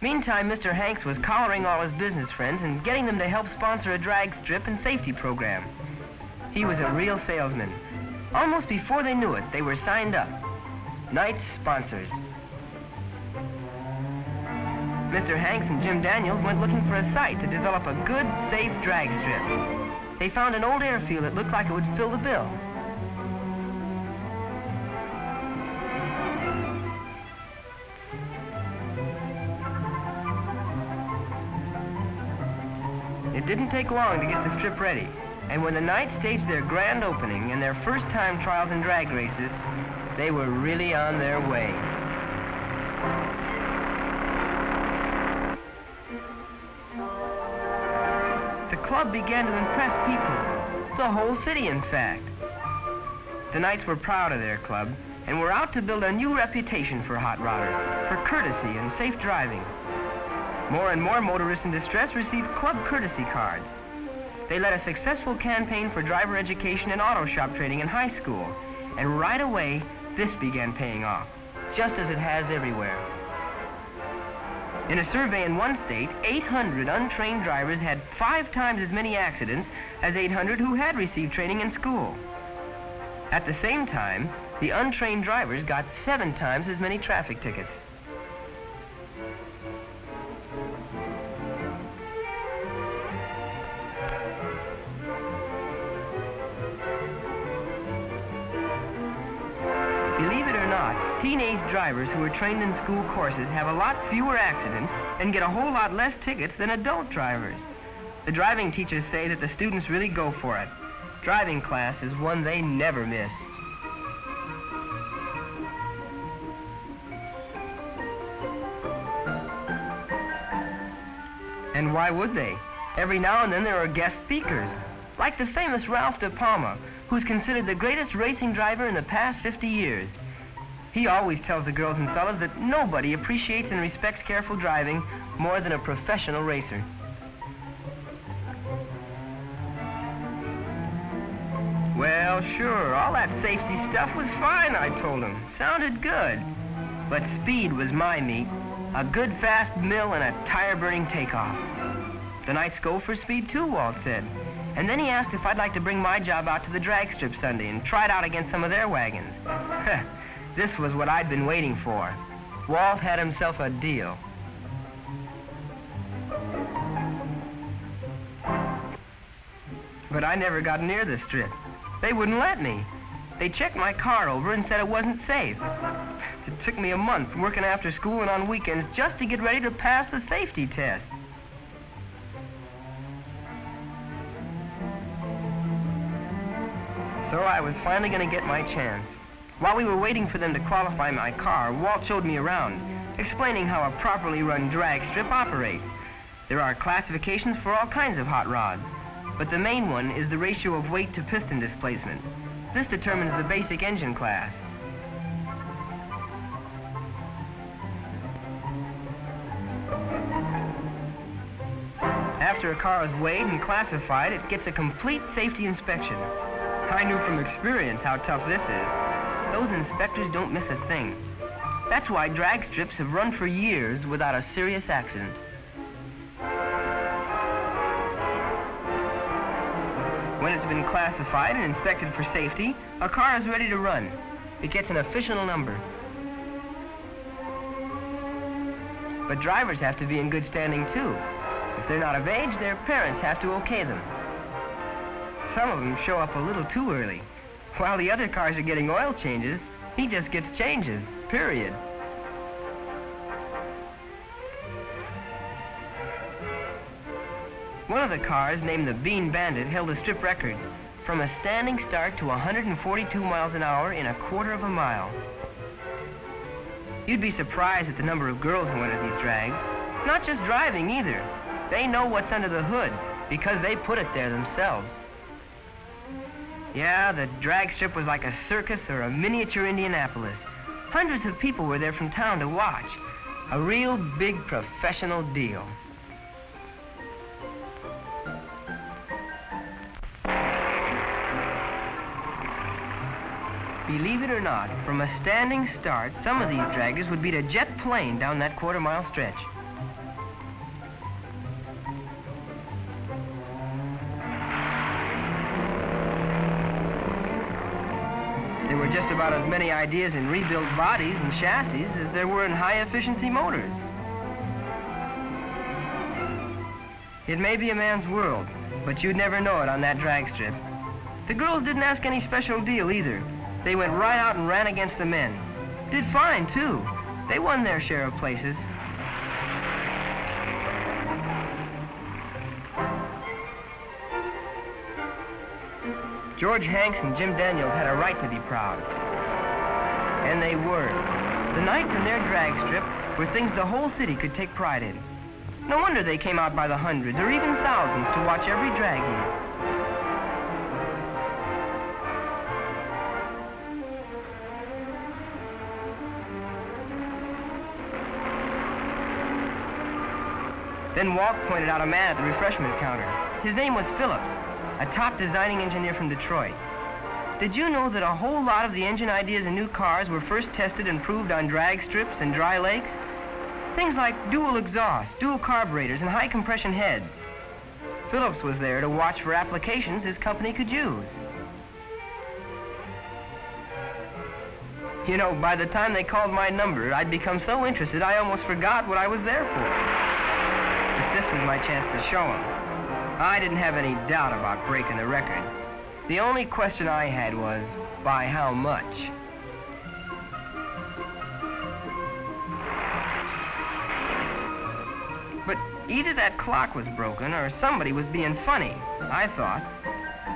Meantime, Mr. Hanks was collaring all his business friends and getting them to help sponsor a drag strip and safety program. He was a real salesman. Almost before they knew it, they were signed up. Night's sponsors. Mr. Hanks and Jim Daniels went looking for a site to develop a good, safe drag strip. They found an old airfield that looked like it would fill the bill. It didn't take long to get the strip ready, and when the Knights staged their grand opening and their first-time trials in drag races, they were really on their way. The club began to impress people, the whole city, in fact. The Knights were proud of their club and were out to build a new reputation for hot rodders, for courtesy and safe driving. More and more motorists in distress received club courtesy cards. They led a successful campaign for driver education and auto shop training in high school, and right away, this began paying off, just as it has everywhere. In a survey in one state, 800 untrained drivers had 5 times as many accidents as 800 who had received training in school. At the same time, the untrained drivers got 7 times as many traffic tickets. Believe it or not, teenage drivers who are trained in school courses have a lot fewer accidents and get a whole lot less tickets than adult drivers. The driving teachers say that the students really go for it. Driving class is one they never miss. And why would they? Every now and then there are guest speakers, like the famous Ralph De Palma, who's considered the greatest racing driver in the past 50 years. He always tells the girls and fellas that nobody appreciates and respects careful driving more than a professional racer. Well, sure, all that safety stuff was fine, I told him. Sounded good. But speed was my meat. A good fast mill and a tire-burning takeoff. The Knights go for speed too, Walt said. And then he asked if I'd like to bring my job out to the drag strip Sunday and try it out against some of their wagons. This was what I'd been waiting for. Walt had himself a deal. But I never got near the strip. They wouldn't let me. They checked my car over and said it wasn't safe. It took me a month working after school and on weekends just to get ready to pass the safety test. So I was finally going to get my chance. While we were waiting for them to qualify my car, Walt showed me around, explaining how a properly run drag strip operates. There are classifications for all kinds of hot rods, but the main one is the ratio of weight to piston displacement. This determines the basic engine class. After a car is weighed and classified, it gets a complete safety inspection. I knew from experience how tough this is. Those inspectors don't miss a thing. That's why drag strips have run for years without a serious accident. When it's been classified and inspected for safety, a car is ready to run. It gets an official number. But drivers have to be in good standing too. If they're not of age, their parents have to okay them. Some of them show up a little too early. While the other cars are getting oil changes, he just gets changes, period. One of the cars, named the Bean Bandit, held a strip record from a standing start to 142 miles an hour in 1/4 of a mile. You'd be surprised at the number of girls who enter these drags. Not just driving either. They know what's under the hood because they put it there themselves. Yeah, the drag strip was like a circus or a miniature Indianapolis. Hundreds of people were there from town to watch. A real big professional deal. Believe it or not, from a standing start, some of these draggers would beat a jet plane down that 1/4 mile stretch. just about as many ideas in rebuilt bodies and chassis as there were in high-efficiency motors. It may be a man's world, but you'd never know it on that drag strip. The girls didn't ask any special deal either. They went right out and ran against the men. Did fine, too. They won their share of places. George Hanks and Jim Daniels had a right to be proud. And they were. The nights in their drag strip were things the whole city could take pride in. No wonder they came out by the hundreds or even thousands to watch every drag meet. Then Walt pointed out a man at the refreshment counter. His name was Phillips, a top designing engineer from Detroit. Did you know that a whole lot of the engine ideas in new cars were first tested and proved on drag strips and dry lakes? Things like dual exhaust, dual carburetors, and high compression heads. Phillips was there to watch for applications his company could use. You know, by the time they called my number, I'd become so interested I almost forgot what I was there for. But this was my chance to show them. I didn't have any doubt about breaking the record. The only question I had was, by how much? But either that clock was broken or somebody was being funny, I thought.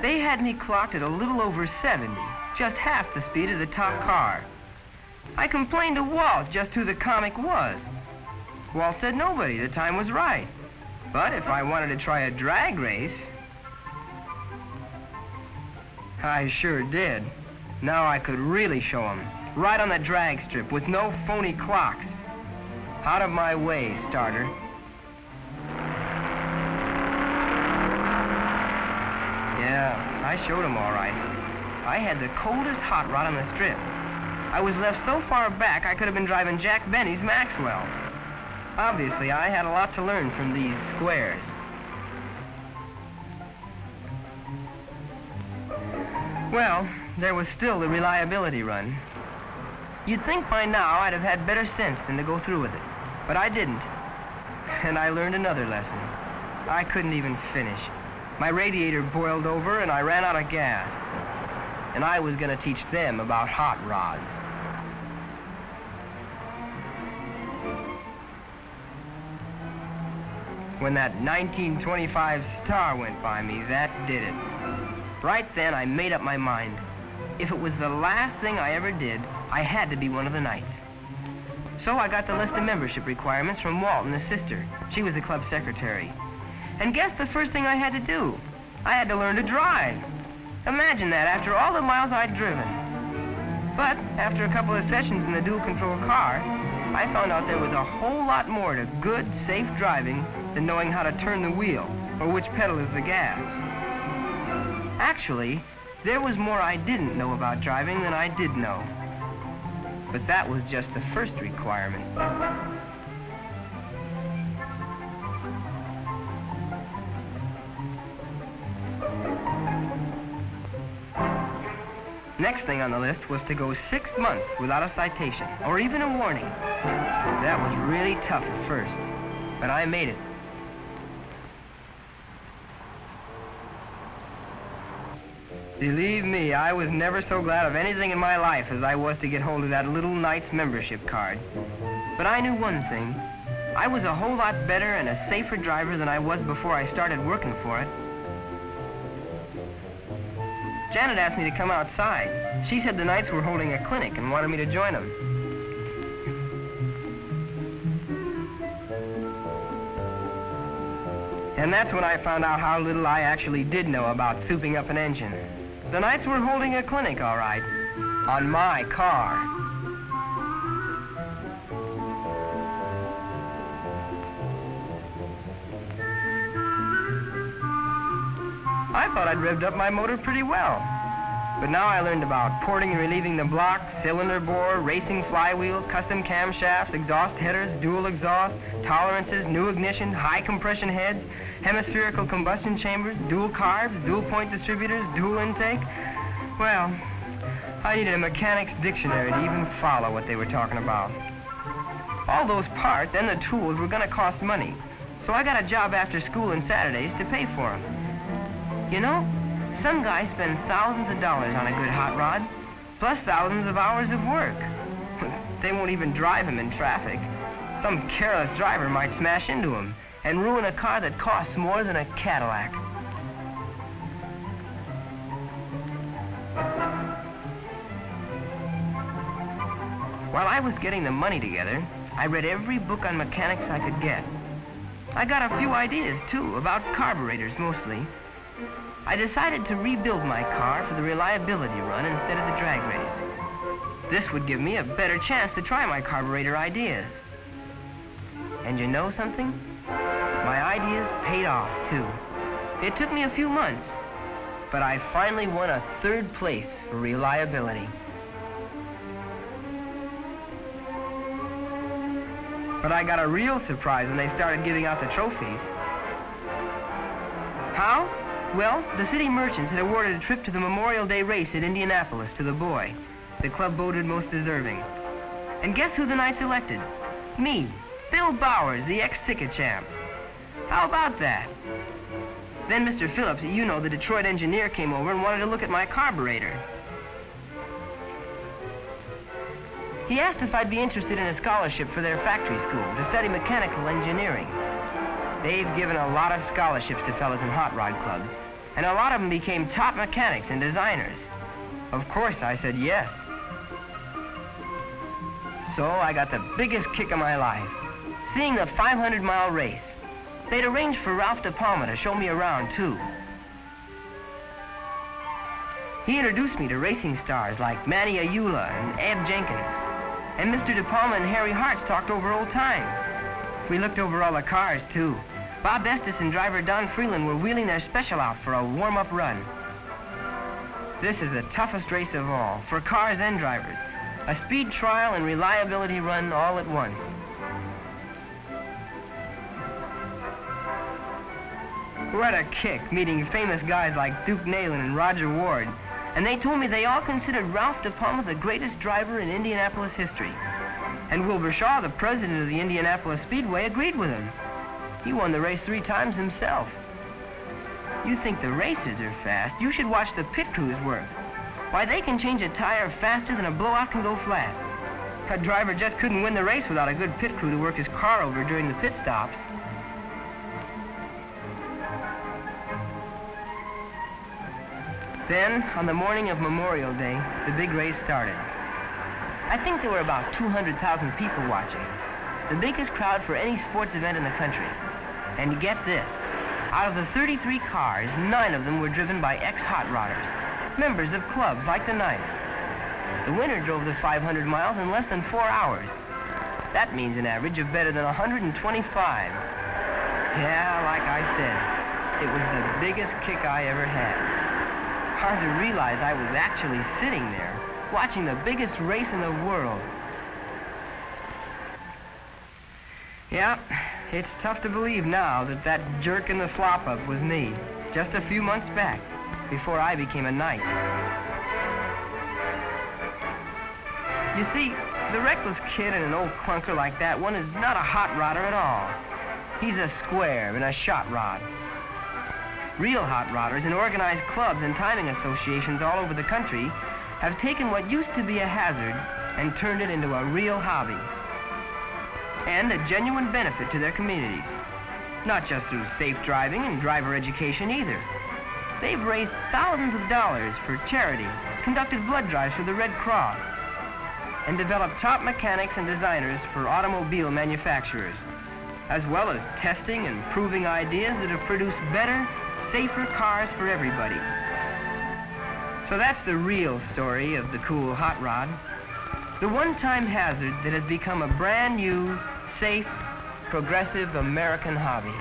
They had me clocked at a little over 70, just half the speed of the top car. I complained to Walt just who the comic was. Walt said nobody, the time was right. But if I wanted to try a drag race, I sure did. Now I could really show them, right on the drag strip with no phony clocks. Out of my way, starter. Yeah, I showed them all right. I had the coldest hot rod on the strip. I was left so far back I could have been driving Jack Benny's Maxwell. Obviously, I had a lot to learn from these squares. Well, there was still the reliability run. You'd think by now I'd have had better sense than to go through with it, but I didn't. And I learned another lesson. I couldn't even finish. My radiator boiled over and I ran out of gas. And I was going to teach them about hot rods. When that 1925 Star went by me, that did it. Right then, I made up my mind. If it was the last thing I ever did, I had to be one of the knights. So I got the list of membership requirements from Walt and his sister. She was the club secretary. And guess the first thing I had to do? I had to learn to drive. Imagine that after all the miles I'd driven. But after a couple of sessions in the dual-control car, I found out there was a whole lot more to good, safe driving than knowing how to turn the wheel or which pedal is the gas. Actually, there was more I didn't know about driving than I did know. But that was just the first requirement. Next thing on the list was to go 6 months without a citation or even a warning. That was really tough at first, but I made it. Believe me, I was never so glad of anything in my life as I was to get hold of that little Knight's membership card. But I knew one thing. I was a whole lot better and a safer driver than I was before I started working for it. Janet asked me to come outside. She said the Knights were holding a clinic and wanted me to join them. And that's when I found out how little I actually did know about souping up an engine. The Knights were holding a clinic, all right, on my car. I thought I'd revved up my motor pretty well. But now I learned about porting and relieving the block, cylinder bore, racing flywheels, custom camshafts, exhaust headers, dual exhaust, tolerances, new ignition, high compression heads, hemispherical combustion chambers, dual carbs, dual point distributors, dual intake. Well, I needed a mechanic's dictionary to even follow what they were talking about. All those parts and the tools were going to cost money, so I got a job after school and Saturdays to pay for them. You know, some guys spend thousands of dollars on a good hot rod, plus thousands of hours of work. They won't even drive him in traffic. Some careless driver might smash into him and ruin a car that costs more than a Cadillac. While I was getting the money together, I read every book on mechanics I could get. I got a few ideas, too, about carburetors mostly. I decided to rebuild my car for the reliability run instead of the drag race. This would give me a better chance to try my carburetor ideas. And you know something? My ideas paid off, too. It took me a few months, but I finally won a 3rd place for reliability. But I got a real surprise when they started giving out the trophies. How? Well, the city merchants had awarded a trip to the Memorial Day race at Indianapolis to the boy. The club voted most deserving. And guess who the Knights elected? Me, Bill Bowers, the ex-ticket champ. How about that? Then Mr. Phillips, you know, the Detroit engineer, came over and wanted to look at my carburetor. He asked if I'd be interested in a scholarship for their factory school to study mechanical engineering. They've given a lot of scholarships to fellas in hot rod clubs, and a lot of them became top mechanics and designers. Of course, I said yes. So I got the biggest kick of my life, seeing the 500-mile race. They'd arranged for Ralph De Palma to show me around, too. He introduced me to racing stars like Manny Ayula and Ab Jenkins. And Mr. De Palma and Harry Hartz talked over old times. We looked over all the cars, too. Bob Estes and driver Don Freeland were wheeling their special out for a warm-up run. This is the toughest race of all, for cars and drivers. A speed trial and reliability run all at once. What a kick, meeting famous guys like Duke Neyland and Roger Ward. And they told me they all considered Ralph De Palma the greatest driver in Indianapolis history. And Wilbur Shaw, the president of the Indianapolis Speedway, agreed with him. He won the race 3 times himself. You think the racers are fast, you should watch the pit crews work. Why, they can change a tire faster than a blowout can go flat. A driver just couldn't win the race without a good pit crew to work his car over during the pit stops. Then, on the morning of Memorial Day, the big race started. I think there were about 200,000 people watching, the biggest crowd for any sports event in the country. And get this, out of the 33 cars, 9 of them were driven by ex-hot rodders, members of clubs like the Knights. The winner drove the 500 miles in less than 4 hours. That means an average of better than 125. Yeah, like I said, it was the biggest kick I ever had. Hard to realize I was actually sitting there, watching the biggest race in the world. Yeah, it's tough to believe now that that jerk in the slop-up was me, just a few months back, before I became a Knight. You see, the reckless kid and an old clunker like that one is not a hot rodder at all. He's a square and a shot rod. Real hot rodders in organized clubs and timing associations all over the country have taken what used to be a hazard and turned it into a real hobby. And a genuine benefit to their communities. Not just through safe driving and driver education either. They've raised thousands of dollars for charity, conducted blood drives for the Red Cross, and developed top mechanics and designers for automobile manufacturers, as well as testing and proving ideas that have produced better, safer cars for everybody. So that's the real story of the cool hot rod. The one-time hazard that has become a brand new, safe, progressive American hobby.